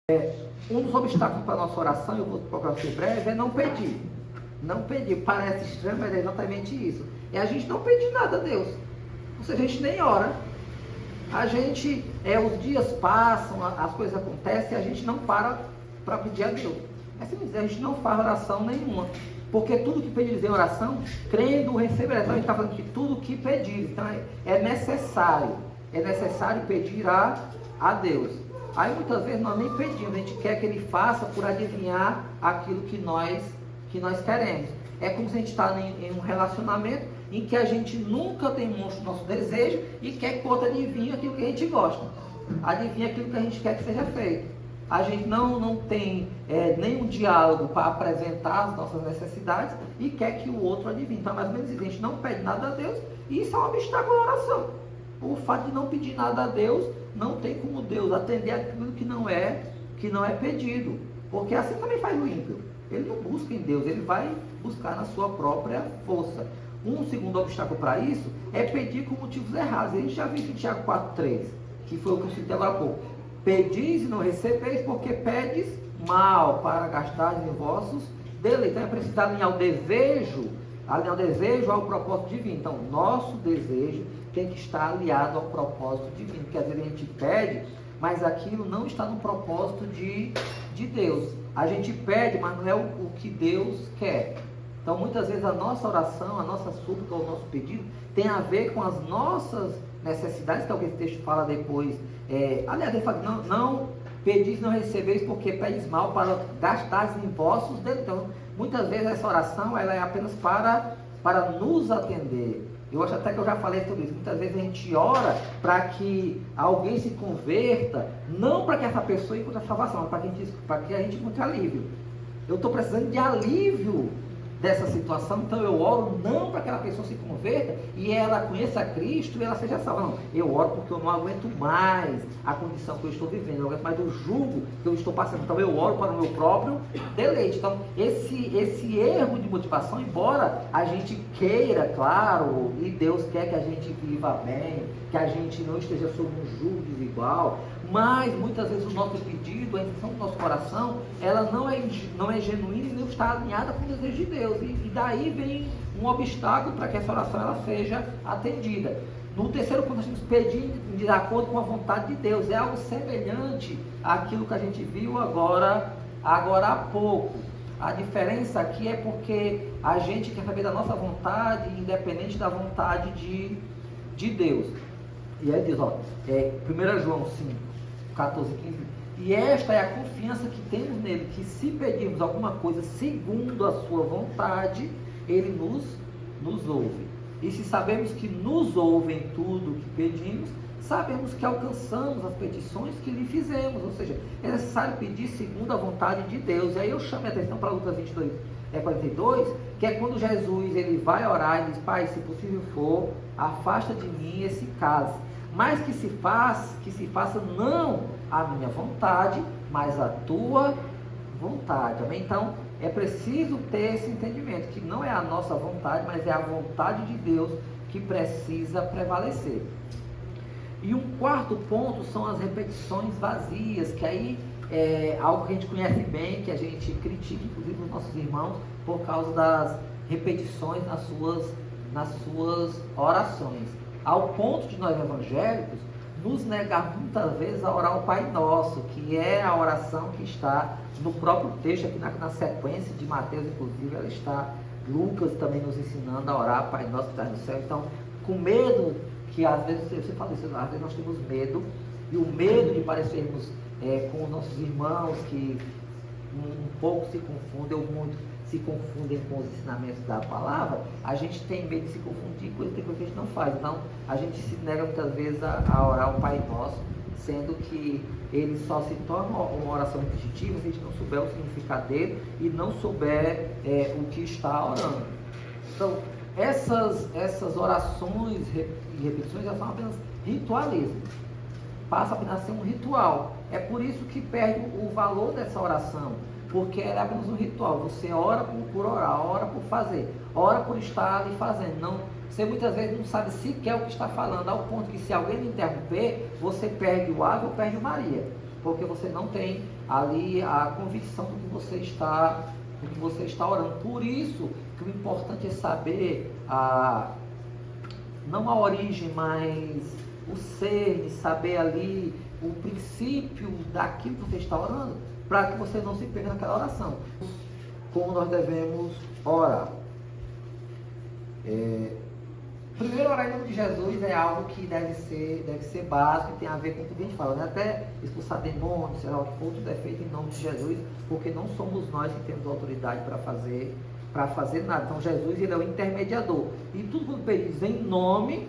Um dos obstáculos para a nossa oração, eu vou procurar ser breve, é não pedir. Não pedir. Parece estranho, mas é exatamente isso. É a gente não pedir nada a Deus. Ou seja, a gente nem ora. A gente, os dias passam, as coisas acontecem e a gente não para pedir a Deus. É simples, a gente não faz oração nenhuma. Porque tudo que pedires em oração, crendo, receberá. Então a gente está falando que tudo que pedires. Então é necessário pedir a Deus. Aí muitas vezes nós nem pedimos, a gente quer que Ele faça por adivinhar aquilo que nós queremos. É como se a gente está em um relacionamento em que a gente nunca demonstra o nosso desejo e quer que o outro adivinhe aquilo que a gente gosta. Adivinha aquilo que a gente quer que seja feito. A gente não tem nenhum diálogo para apresentar as nossas necessidades e quer que o outro adivinhe. Então, mais ou menos isso, a gente não pede nada a Deus e isso é um obstáculo à oração. O fato de não pedir nada a Deus, não tem como Deus atender aquilo que não é pedido. Porque assim também faz o ímpio. Ele não busca em Deus, ele vai buscar na sua própria força. Um segundo obstáculo para isso é pedir com motivos errados. A gente já viu em Tiago 4,3, que foi o que eu citei agora há pouco. Pedis e não recebeis, porque pedes mal para gastar em vossos deleites. Então é preciso alinhar o desejo ao propósito divino. Então, nosso desejo tem que estar aliado ao propósito divino. Porque às vezes a gente pede, mas aquilo não está no propósito de Deus. A gente pede, mas não é o que Deus quer. Então, muitas vezes a nossa oração, a nossa súplica, o nosso pedido tem a ver com as nossas necessidades, que é o que esse texto fala depois. Aliás, ele fala, não pedis, não recebeis, porque pedes mal para gastar em vossos deleites. Então, muitas vezes essa oração ela é apenas para nos atender. Eu acho até que eu já falei sobre isso. Muitas vezes a gente ora para que alguém se converta, não para que essa pessoa encontre a salvação, mas para que a gente encontre alívio. Eu estou precisando de alívio dessa situação, então eu oro não para que aquela pessoa se converta e ela conheça a Cristo e ela seja salva. Não, eu oro porque eu não aguento mais a condição que eu estou vivendo, eu não aguento mais do jugo que eu estou passando. Então eu oro para o meu próprio deleite. Então esse erro de motivação, embora a gente queira, claro, e Deus quer que a gente viva bem, que a gente não esteja sob um jugo desigual, mas muitas vezes o nosso pedido, a intenção do nosso coração, ela não é genuína e não está alinhada com o desejo de Deus. E daí vem um obstáculo para que essa oração ela seja atendida. No terceiro ponto, nós temos que pedir de acordo com a vontade de Deus. É algo semelhante àquilo que a gente viu agora há pouco. A diferença aqui é porque a gente quer saber da nossa vontade, independente da vontade de Deus. E aí diz, 1 João 5, 14, 15. E esta é a confiança que temos nele, que se pedirmos alguma coisa segundo a sua vontade, ele nos ouve. E se sabemos que nos ouve em tudo que pedimos, sabemos que alcançamos as petições que lhe fizemos. Ou seja, é necessário pedir segundo a vontade de Deus. E aí eu chamo a atenção para Lucas 22, que é quando Jesus ele vai orar e diz, Pai, se possível for, afasta de mim esse cálice. Mas que se faça não a minha vontade, mas a tua vontade. Amém? Então, é preciso ter esse entendimento, que não é a nossa vontade, mas é a vontade de Deus que precisa prevalecer. E um quarto ponto são as repetições vazias, que aí é algo que a gente conhece bem, que a gente critica, inclusive, os nossos irmãos, por causa das repetições nas suas orações. Ao ponto de nós evangélicos nos negar muitas vezes a orar o Pai Nosso, que é a oração que está no próprio texto, aqui na sequência de Mateus, inclusive, ela está, Lucas também nos ensinando a orar, Pai Nosso que está no céu. Então, com medo, que às vezes, você fala isso, às vezes nós temos medo, e o medo de parecermos com os nossos irmãos, que um pouco se confundem, ou muito se confundem com os ensinamentos da palavra, a gente tem medo de se confundir com coisa que a gente não faz. Então, a gente se nega muitas vezes a orar o Pai Nosso, sendo que ele só se torna uma oração repetitiva se a gente não souber o significado dele e não souber o que está orando. Então, essas orações e repetições já são apenas ritualismo. Passa apenas a ser um ritual. É por isso que perde o valor dessa oração, porque ela é apenas um ritual. Você ora por orar, ora por fazer, ora por estar ali fazendo. Não, você muitas vezes não sabe sequer o que está falando, ao ponto que se alguém lhe interromper, você perde o ave ou perde o Maria. porque você não tem ali a convicção do que você está orando. Por isso que o importante é saber não a origem, mas o ser, saber ali o princípio daquilo que você está orando, para que você não se perca naquela oração. Como nós devemos orar? Primeiro, orar em nome de Jesus é algo que deve ser básico e tem a ver com o que a gente fala, né? Até expulsar demônios, sei lá o que for, tudo é feito em nome de Jesus, porque não somos nós que temos autoridade para fazer nada. Então Jesus, ele é o intermediador, e tudo quando pedis em nome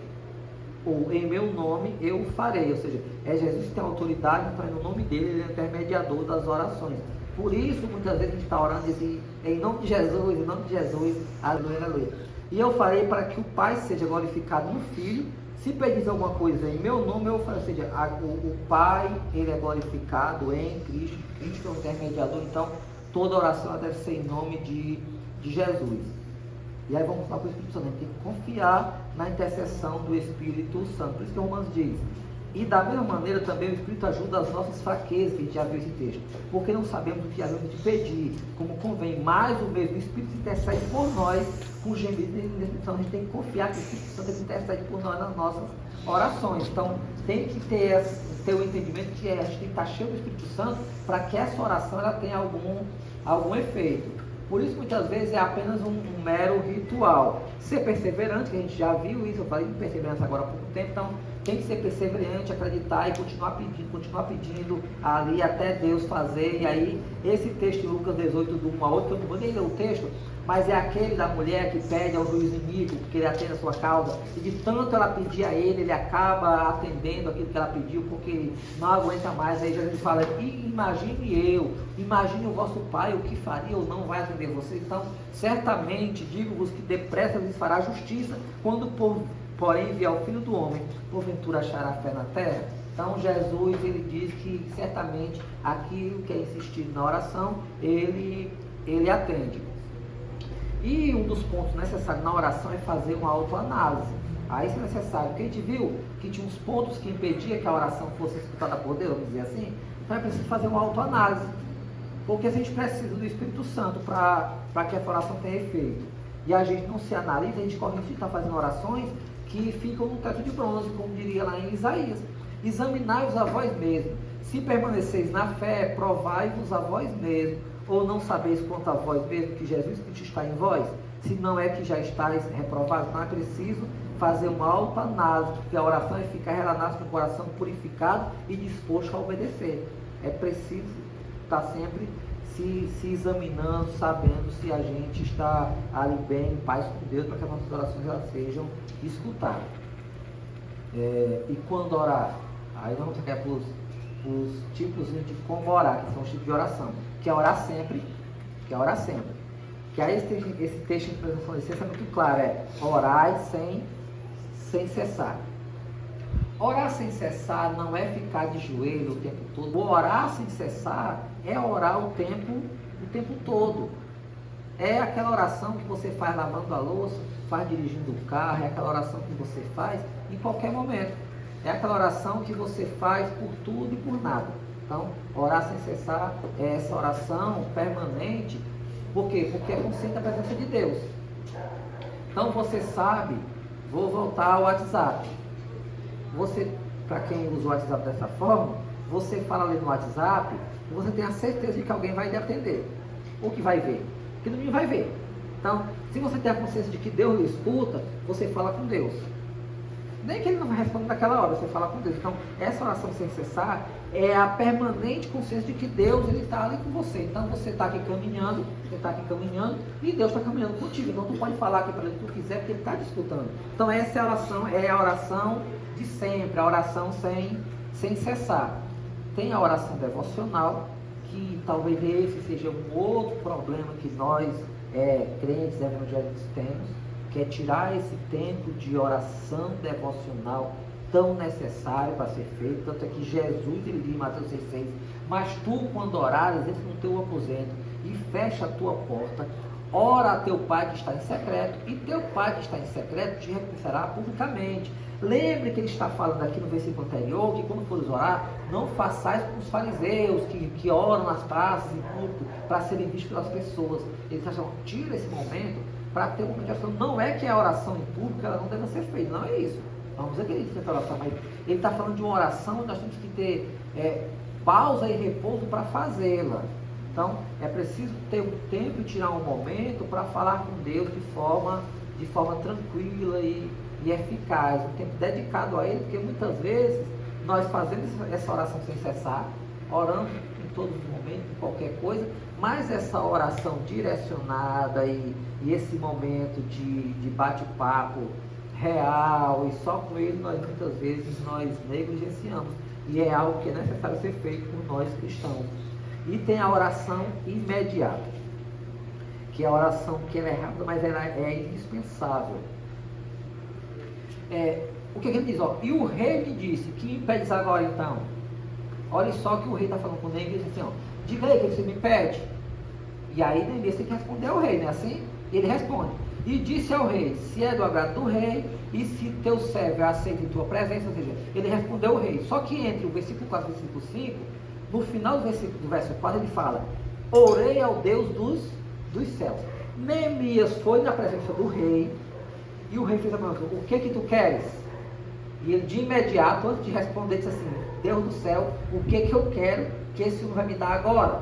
ou em meu nome eu farei, ou seja, é Jesus que tem autoridade, então é no nome dele, ele é o intermediador das orações. Por isso, muitas vezes a gente está orando assim, em nome de Jesus, aleluia, aleluia. E eu farei para que o Pai seja glorificado no Filho. Se pedis alguma coisa em meu nome, eu farei. Ou seja, o Pai, ele é glorificado em Cristo. Cristo é o intermediador. Então, toda oração deve ser em nome de Jesus. E aí vamos falar para o Espírito Santo. A gente tem que confiar na intercessão do Espírito Santo. Por isso que Romanos diz. E da mesma maneira também o Espírito ajuda as nossas fraquezas, que a gente já viu esse texto, porque não sabemos o que havemos de pedir, como convém, mas o mesmo Espírito intercede por nós, com gemidos e indescrição. A gente tem que confiar que o Espírito Santo intercede por nós nas nossas orações. Então tem que ter o entendimento que a gente tem que estar cheio do Espírito Santo para que essa oração ela tenha algum efeito. Por isso, muitas vezes, é apenas um mero ritual. Ser perseverante, que a gente já viu isso, eu falei de perseverança agora há pouco tempo, então tem que ser perseverante, acreditar e continuar pedindo ali até Deus fazer. E aí, esse texto de Lucas 18, do 1 a 8, eu não vou nem ler o texto, mas é aquele da mulher que pede ao juiz iníquo, porque ele atende a sua causa, e de tanto ela pedir a ele acaba atendendo aquilo que ela pediu, porque não aguenta mais. Aí Jesus fala, imagine o vosso Pai, o que faria ou não vai atender você. Então, certamente, digo-vos que depressa lhes fará justiça, quando porém vier o Filho do Homem, porventura achará fé na terra. Então, Jesus, ele diz que certamente aquilo que é insistido na oração, ele atende. E um dos pontos necessários na oração é fazer uma autoanálise. Aí isso é necessário, porque a gente viu que tinha uns pontos que impediam que a oração fosse escutada por Deus, vamos dizer assim. Então é preciso fazer uma autoanálise, porque a gente precisa do Espírito Santo para que a oração tenha efeito. E a gente não se analisa, a gente corre de estar fazendo orações que ficam no teto de bronze, como diria lá em Isaías. Examinai-vos a vós mesmos, se permaneceis na fé, provai-vos a vós mesmos, ou não sabeis quanto a vós mesmo que Jesus Cristo está em vós, se não é que já estáis reprovados. Não é preciso fazer uma autoanálise, porque a oração é ficar relacionada com o coração purificado e disposto a obedecer. É preciso estar sempre se examinando, sabendo se a gente está ali bem, em paz com Deus, para que as nossas orações elas sejam escutadas. E quando orar? Aí vamos ficar para os tipos de como orar, que são os tipos de oração. Que é orar sempre, Que aí esse texto de presunção de licença é muito claro, orar sem cessar. Orar sem cessar não é ficar de joelho o tempo todo. O orar sem cessar é orar o tempo todo. É aquela oração que você faz lavando a louça, faz dirigindo o carro, é aquela oração que você faz em qualquer momento. É aquela oração que você faz por tudo e por nada. Então, orar sem cessar é essa oração permanente. Por quê? Porque é consciente da presença de Deus. Então, você sabe, vou voltar ao WhatsApp. Você, para quem usa o WhatsApp dessa forma, você fala ali no WhatsApp e você tem a certeza de que alguém vai lhe atender. Ou que vai ver. Que ninguém vai ver. Então, se você tem a consciência de que Deus lhe escuta, você fala com Deus. Nem que ele não vai responder naquela hora, você fala com Deus. Então, essa oração sem cessar é a permanente consciência de que Deus está ali com você. Então, você está aqui caminhando, e Deus está caminhando contigo. Então, tu pode falar aqui para ele o que tu quiser, porque ele está te escutando. Então, essa é a oração de sempre, a oração sem cessar. Tem a oração devocional, que talvez esse seja um outro problema que nós, crentes evangélicos, temos, que é tirar esse tempo de oração devocional tão necessário para ser feito. Tanto é que Jesus, ele diz em Mateus 6,6, mas tu, quando orares, entra no teu aposento e fecha a tua porta, ora a teu Pai que está em secreto, e teu Pai que está em secreto te recompensará publicamente. Lembre que ele está falando aqui no versículo anterior, que quando fores orar, não façais como os fariseus, que oram nas praças e público, para serem vistos pelas pessoas. Ele está falando, tira esse momento, para ter um momento de oração. Não é que a oração em público, ela não deve ser feita, não é isso. Vamos dizer que ele tem oração, mas ele está falando de uma oração, nós temos que ter pausa e repouso para fazê-la. Então, é preciso ter um tempo e tirar um momento para falar com Deus de forma tranquila e eficaz, um tempo dedicado a Ele, porque muitas vezes nós fazemos essa oração sem cessar, orando em todos os momentos, em qualquer coisa, mas essa oração direcionada e esse momento de bate-papo real e só com Ele, muitas vezes nós negligenciamos, e é algo que é necessário ser feito por nós cristãos. E tem a oração imediata, que é a oração que ela é rápida, mas ela é indispensável. O que ele diz? E o rei me disse, que me pedes agora então? Olha só que o rei está falando com Neemias assim, diga aí o que você me pede. E aí Neemias tem que responder ao rei, não é assim? Ele responde, e disse ao rei, se é do agrado do rei, e se teu servo aceita em tua presença, ou seja, ele respondeu ao rei. Só que entre o versículo 4 e o versículo 5, no final do verso 4 ele fala, orei ao Deus dos céus. Neemias foi na presença do rei, e o rei fez a pergunta, o que tu queres? E ele de imediato, antes de responder, disse assim, Deus do céu, o que eu quero que esse Senhor vai me dar agora?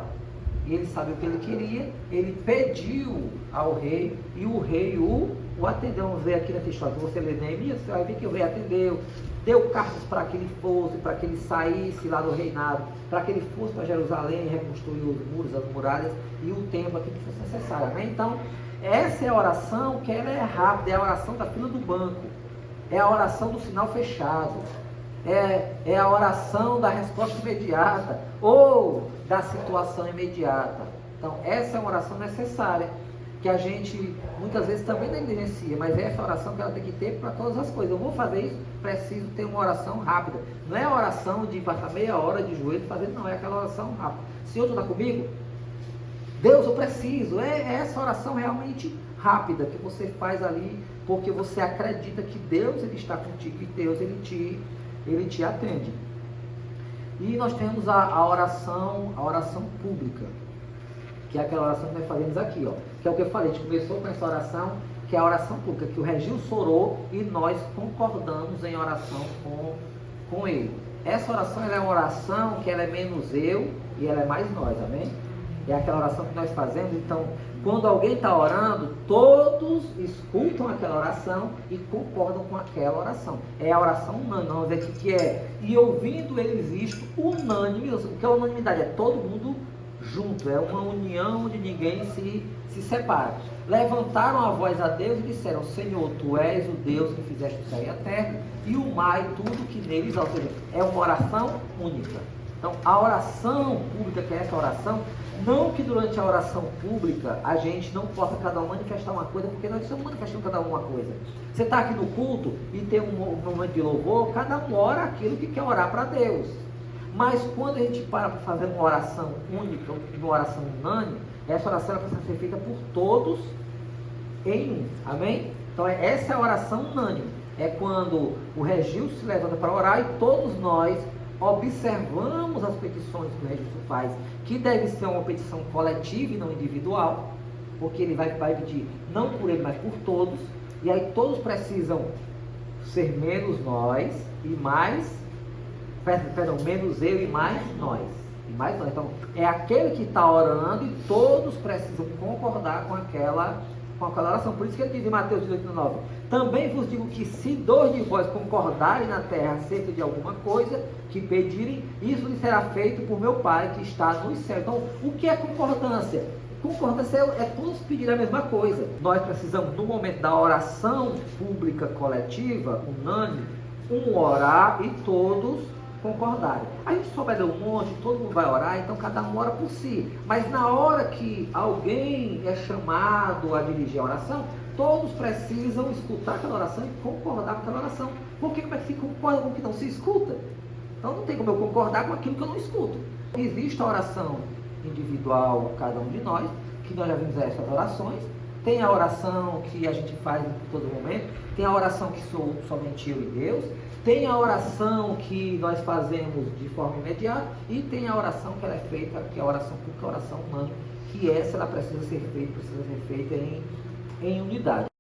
E ele sabe o que ele queria, ele pediu ao rei, e o rei o atendeu. Vamos ver aqui nessa história, se você ler Neemias, você vai ver que o rei atendeu, deu cartas para que ele fosse, para que ele saísse lá do reinado, para que ele fosse para Jerusalém, reconstruir os muros, as muralhas e o templo, aquilo que fosse necessário, né? Então, essa é a oração que ela é rápida, é a oração da fila do banco, é a oração do sinal fechado, é a oração da resposta imediata, ou da situação imediata. Então, essa é uma oração necessária, que a gente muitas vezes também negligencia, mas essa oração que ela tem que ter para todas as coisas. Eu vou fazer isso, preciso ter uma oração rápida. Não é a oração de passar meia hora de joelho fazendo, não, é aquela oração rápida. Senhor, tu está comigo? Deus, eu preciso. É essa oração realmente rápida que você faz ali, porque você acredita que Deus ele está contigo e Deus ele te atende. E nós temos a oração pública, que é aquela oração que nós fazemos aqui, que é o que eu falei, a gente começou com essa oração, que é a oração pública, que o Regilson orou e nós concordamos em oração com ele. Essa oração ela é uma oração que ela é menos eu e ela é mais nós, amém? É aquela oração que nós fazemos, então, quando alguém está orando, todos escutam aquela oração e concordam com aquela oração. É a oração unânime, vamos ver aqui que é, e ouvindo eles isto, unânime, o que é unanimidade? É todo mundo junto, é uma união onde ninguém se separa. Levantaram a voz a Deus e disseram, Senhor, Tu és o Deus que fizeste o céu e a terra, e o mar e tudo que neles há. Ou seja, é uma oração única. Então, a oração pública, que é essa oração, não que durante a oração pública a gente não possa cada um manifestar uma coisa, porque nós estamos manifestando cada um uma coisa. Você está aqui no culto e tem um momento de louvor, cada um ora aquilo que quer orar para Deus. Mas quando a gente para fazer uma oração única, uma oração unânime, essa oração precisa ser feita por todos em um. Amém? Então essa é a oração unânime. É quando o Regilson se levanta para orar e todos nós observamos as petições que o Regilson faz, que deve ser uma petição coletiva e não individual, porque ele vai pedir não por ele, mas por todos. E aí todos precisam ser menos nós e mais... menos eu e mais nós. Então, é aquele que está orando e todos precisam concordar com aquela oração. Por isso que ele diz em Mateus 18:9, também vos digo que se dois de vós concordarem na terra acerca de alguma coisa que pedirem, isso lhe será feito por meu Pai que está nos céus. Então, o que é concordância? Concordância é todos pedir a mesma coisa. Nós precisamos, no momento da oração pública coletiva, unânime, orar e todos concordarem. A gente só vai dar um monte, todo mundo vai orar, então cada um ora por si. Mas na hora que alguém é chamado a dirigir a oração, todos precisam escutar aquela oração e concordar com aquela oração. Porque como é que se concorda com o que não se escuta? Então não tem como eu concordar com aquilo que eu não escuto. Existe a oração individual, cada um de nós, que nós já vimos essas orações, Tem a oração que a gente faz em todo momento, tem a oração que sou somente eu e Deus, tem a oração que nós fazemos de forma imediata e tem a oração que ela é feita, que é a oração pública, a oração humana, que essa ela precisa ser feita em unidade.